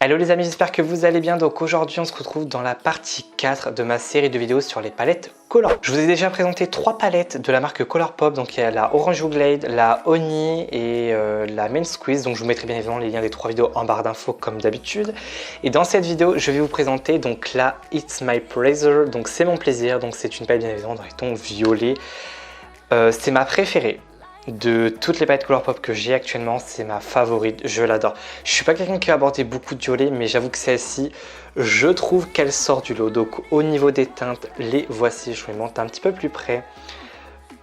Hello les amis, j'espère que vous allez bien. Donc aujourd'hui on se retrouve dans la partie 4 de ma série de vidéos sur les palettes Colourpop. Je vous ai déjà présenté 3 palettes de la marque Colourpop. Donc il y a la Orange Glade, la Honey et la Main Squeeze. Donc je vous mettrai bien évidemment les liens des 3 vidéos en barre d'infos comme d'habitude. Et dans cette vidéo je vais vous présenter donc la It's My Pleasure. Donc c'est mon plaisir. Donc c'est une palette bien évidemment dans les tons violets. C'est ma préférée. De toutes les palettes Colourpop que j'ai actuellement, c'est ma favorite, je l'adore. Je suis pas quelqu'un qui va aborder beaucoup de violet, mais j'avoue que celle-ci, je trouve qu'elle sort du lot. Donc au niveau des teintes, les voici, je vais monter un petit peu plus près.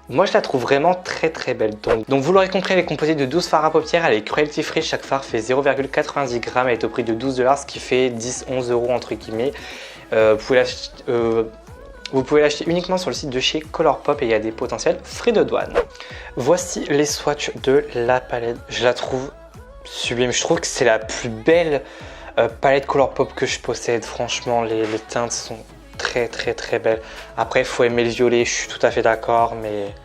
Moi je la trouve vraiment très belle. Donc vous l'aurez compris, elle est composée de 12 fards à paupières, elle est cruelty free, chaque fard fait 0,90 g, elle est au prix de 12 $, ce qui fait 10-11 € entre guillemets. Vous pouvez l'acheter uniquement sur le site de chez Colourpop et il y a des potentiels frais de douane. Voici les swatchs de la palette. Je la trouve sublime. Je trouve que c'est la plus belle palette Colourpop que je possède. Franchement, les teintes sont très belles. Après, il faut aimer le violet, je suis tout à fait d'accord, mais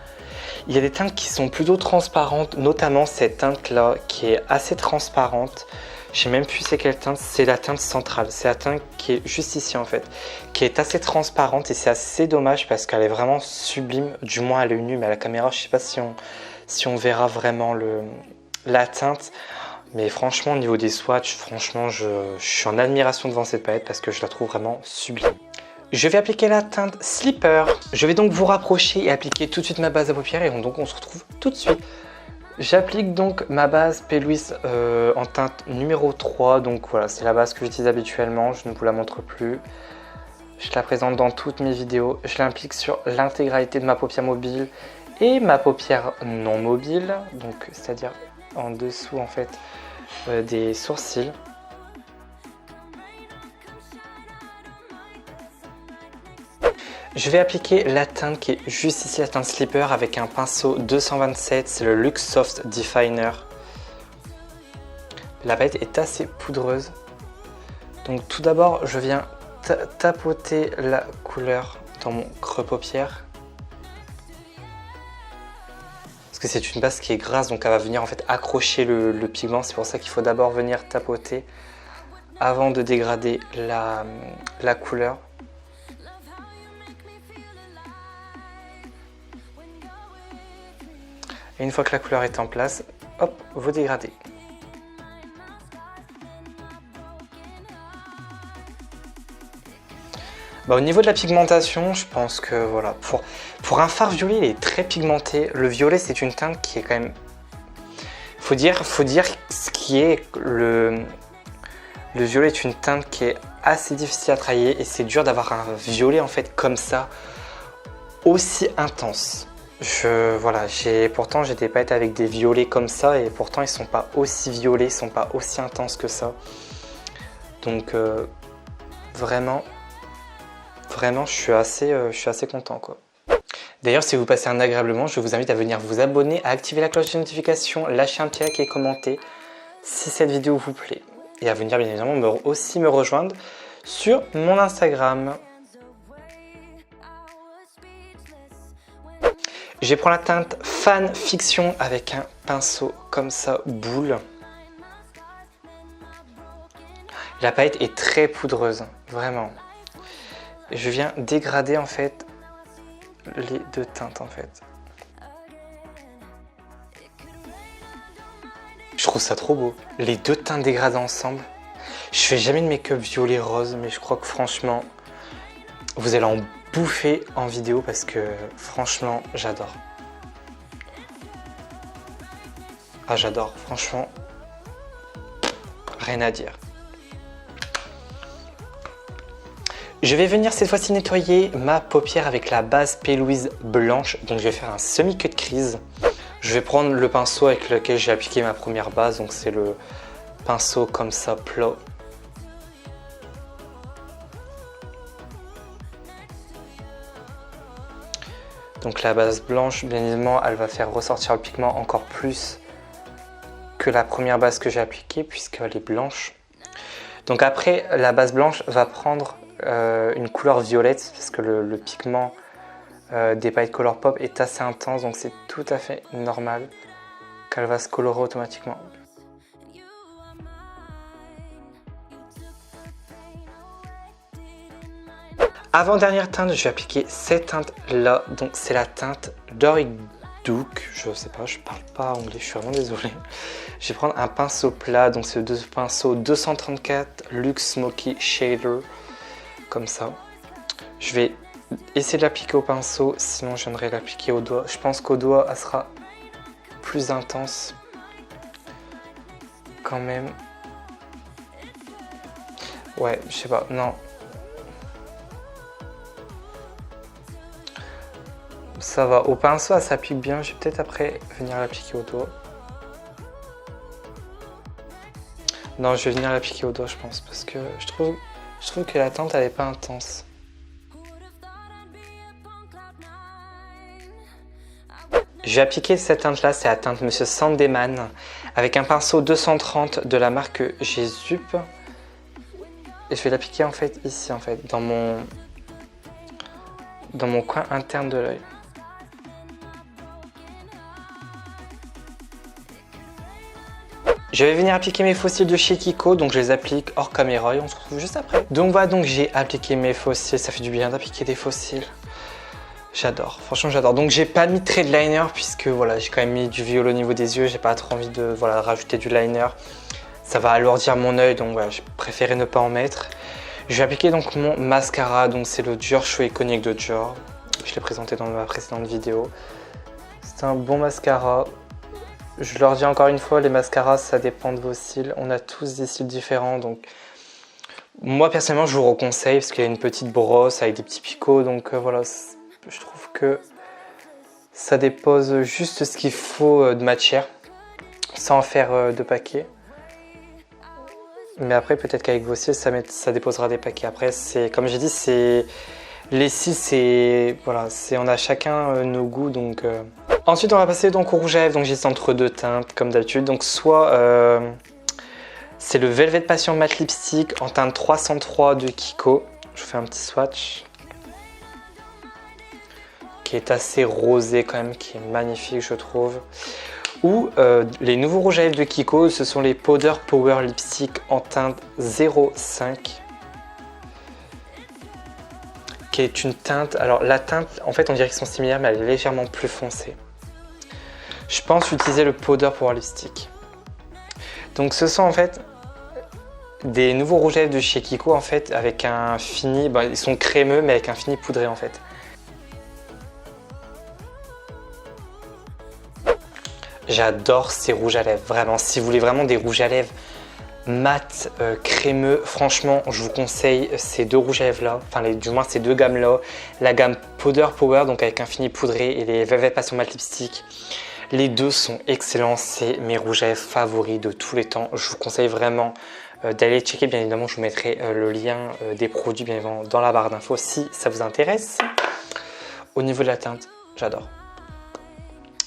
il y a des teintes qui sont plutôt transparentes, notamment cette teinte-là qui est assez transparente. Je sais même plus c'est quelle teinte, c'est la teinte centrale, c'est la teinte qui est juste ici en fait, qui est assez transparente et c'est assez dommage parce qu'elle est vraiment sublime, du moins à l'œil nu, mais à la caméra je sais pas si on verra vraiment la teinte, mais franchement au niveau des swatchs, franchement je suis en admiration devant cette palette parce que je la trouve vraiment sublime. Je vais appliquer la teinte Slipper, je vais donc vous rapprocher et appliquer tout de suite ma base à paupières et donc on se retrouve tout de suite. J'applique donc ma base P. Louise en teinte numéro 3, donc voilà, c'est la base que j'utilise habituellement, je ne vous la montre plus. Je la présente dans toutes mes vidéos, je l'applique sur l'intégralité de ma paupière mobile et ma paupière non mobile, donc c'est-à-dire en dessous en fait des sourcils. Je vais appliquer la teinte qui est juste ici, la teinte Slipper, avec un pinceau 227, c'est le Luxe Soft Definer. La palette est assez poudreuse. Donc tout d'abord, je viens tapoter la couleur dans mon creux paupière. Parce que c'est une base qui est grasse, donc elle va venir en fait accrocher le pigment. C'est pour ça qu'il faut d'abord venir tapoter avant de dégrader la couleur. Et une fois que la couleur est en place, hop, vous dégradez. Au niveau de la pigmentation, je pense que voilà, pour un fard violet, il est très pigmenté. Le violet, c'est une teinte qui est quand même... Faut dire ce qui est le violet est une teinte qui est assez difficile à travailler et c'est dur d'avoir un violet en fait comme ça, aussi intense. Pourtant j'ai des palettes avec des violets comme ça et pourtant ils sont pas aussi violets, ils sont pas aussi intenses que ça. Donc vraiment je suis assez content quoi. D'ailleurs si vous passez un agréable moment, je vous invite à venir vous abonner, à activer la cloche de notification, lâcher un petit like et commenter si cette vidéo vous plaît. Et à venir bien évidemment aussi me rejoindre sur mon Instagram. Je vais prendre la teinte Fan Fiction avec un pinceau comme ça, boule. La palette est très poudreuse, vraiment. Je viens dégrader en fait les deux teintes en fait. Je trouve ça trop beau. Les deux teintes dégradées ensemble. Je fais jamais de make-up violet rose, mais je crois que franchement, vous allez en bouffer en vidéo parce que franchement j'adore. Ah j'adore, franchement, rien à dire. Je vais venir cette fois-ci nettoyer ma paupière avec la base P. Louise blanche. Donc je vais faire un semi-cut crease. Je vais prendre le pinceau avec lequel j'ai appliqué ma première base. Donc c'est le pinceau comme ça plat. Donc la base blanche, bien évidemment, elle va faire ressortir le pigment encore plus que la première base que j'ai appliquée puisqu'elle est blanche. Donc après, la base blanche va prendre une couleur violette parce que le pigment des palettes Colourpop est assez intense, donc c'est tout à fait normal qu'elle va se colorer automatiquement. Avant-dernière teinte, je vais appliquer cette teinte-là. Donc c'est la teinte Doric Duke. Je sais pas, je parle pas anglais, je suis vraiment désolé. Je vais prendre un pinceau plat. Donc c'est le pinceau 234 Luxe Smoky Shader. Comme ça. Je vais essayer de l'appliquer au pinceau, sinon je viendrai l'appliquer au doigt. Je pense qu'au doigt, elle sera plus intense. Quand même. Ouais, je sais pas, non. Ça va, au pinceau, elle s'applique bien. Je vais peut-être après venir l'appliquer au doigt. Non, je vais venir l'appliquer au doigt, je pense, parce que je trouve que la teinte, elle est pas intense. Je vais appliquer cette teinte-là, c'est la teinte Monsieur Sandeman, avec un pinceau 230 de la marque G-Sup. Et je vais l'appliquer en fait ici, en fait, dans mon coin interne de l'œil. Je vais venir appliquer mes faux cils de chez Kiko, donc je les applique hors caméra et on se retrouve juste après. Donc voilà, donc j'ai appliqué mes faux cils, ça fait du bien d'appliquer des faux cils. J'adore, franchement j'adore. Donc j'ai pas mis de trait de liner puisque voilà, j'ai quand même mis du violet au niveau des yeux, j'ai pas trop envie de voilà, rajouter du liner. Ça va alourdir mon œil, donc voilà, j'ai préféré ne pas en mettre. Je vais appliquer donc mon mascara, donc c'est le Dior Show Iconic de Dior. Je l'ai présenté dans ma précédente vidéo. C'est un bon mascara. Je leur dis encore une fois, les mascaras, ça dépend de vos cils. On a tous des cils différents, donc moi personnellement, je vous reconseille parce qu'il y a une petite brosse avec des petits picots, donc voilà, je trouve que ça dépose juste ce qu'il faut de matière, sans en faire de paquets. Mais après, peut-être qu'avec vos cils, ça déposera des paquets. Après, comme j'ai dit, les cils, voilà, on a chacun nos goûts, donc. Ensuite, on va passer donc au rouge à lèvres. Donc j'hésite entre deux teintes, comme d'habitude. Donc soit c'est le Velvet Passion Matte Lipstick en teinte 303 de Kiko. Je vous fais un petit swatch. Qui est assez rosé quand même, qui est magnifique, je trouve. Ou les nouveaux rouges à lèvres de Kiko, ce sont les Powder Power Lipstick en teinte 05. Qui est une teinte, alors la teinte, en fait on dirait qu'ils sont similaires, mais elle est légèrement plus foncée. Je pense utiliser le Powder Power Lipstick. Donc ce sont en fait des nouveaux rouges à lèvres de chez Kiko, en fait, avec un fini, ils sont crémeux, mais avec un fini poudré en fait. J'adore ces rouges à lèvres, vraiment. Si vous voulez vraiment des rouges à lèvres mat, crémeux, franchement, je vous conseille ces deux rouges à lèvres là, enfin du moins ces deux gammes là. La gamme Powder Power, donc avec un fini poudré, et les Velvet Passion Matte Lipstick. Les deux sont excellents, c'est mes rouges à lèvres favoris de tous les temps. Je vous conseille vraiment d'aller checker, bien évidemment, je vous mettrai le lien des produits bien évidemment dans la barre d'infos si ça vous intéresse. Au niveau de la teinte, j'adore.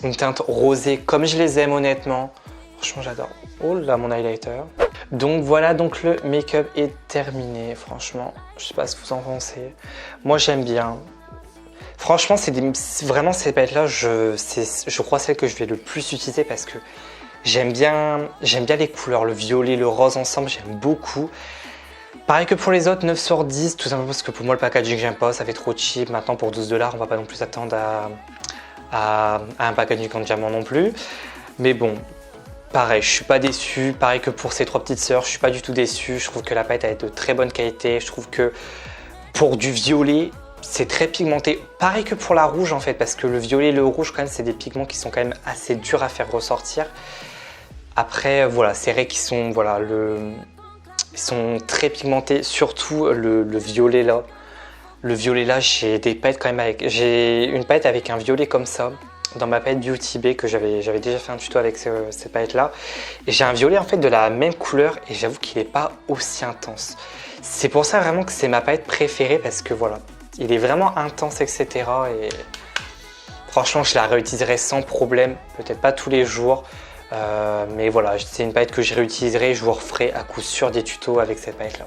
Une teinte rosée comme je les aime honnêtement. Franchement, j'adore. Oh là, mon highlighter. Donc voilà, donc le make-up est terminé. Franchement, je sais pas ce que vous en pensez. Moi, j'aime bien. Franchement, vraiment ces palettes-là, je crois celle que je vais le plus utiliser parce que j'aime bien les couleurs, le violet, le rose ensemble, j'aime beaucoup. Pareil que pour les autres, 9 sur 10, tout simplement parce que pour moi, le packaging, j'aime pas, ça fait trop cheap. Maintenant, pour 12 $, on va pas non plus attendre à un packaging en diamant non plus. Mais bon, pareil, je suis pas déçu. Pareil que pour ces trois petites sœurs, je suis pas du tout déçu. Je trouve que la palette est de très bonne qualité. Je trouve que pour du violet, c'est très pigmenté. Pareil que pour la rouge en fait, parce que le violet et le rouge, quand même, c'est des pigments qui sont quand même assez durs à faire ressortir. Après, voilà, c'est vrai qu'ils sont, voilà, ils sont très pigmentés, surtout le violet là. Le violet là, j'ai des palettes quand même j'ai une palette avec un violet comme ça dans ma palette Beauty Bay que j'avais déjà fait un tuto avec ces palettes là. Et j'ai un violet en fait de la même couleur et j'avoue qu'il n'est pas aussi intense. C'est pour ça vraiment que c'est ma palette préférée parce que voilà, il est vraiment intense etc. Et franchement, je la réutiliserai sans problème, peut-être pas tous les jours. Mais voilà, c'est une palette que je réutiliserai, je vous referai à coup sûr des tutos avec cette palette là.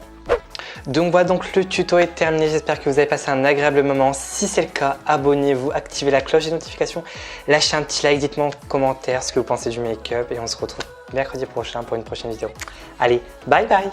Donc voilà, donc le tuto est terminé, j'espère que vous avez passé un agréable moment. Si c'est le cas, abonnez-vous, activez la cloche des notifications, lâchez un petit like, dites-moi en commentaire ce que vous pensez du make-up et on se retrouve mercredi prochain pour une prochaine vidéo. Allez, bye bye!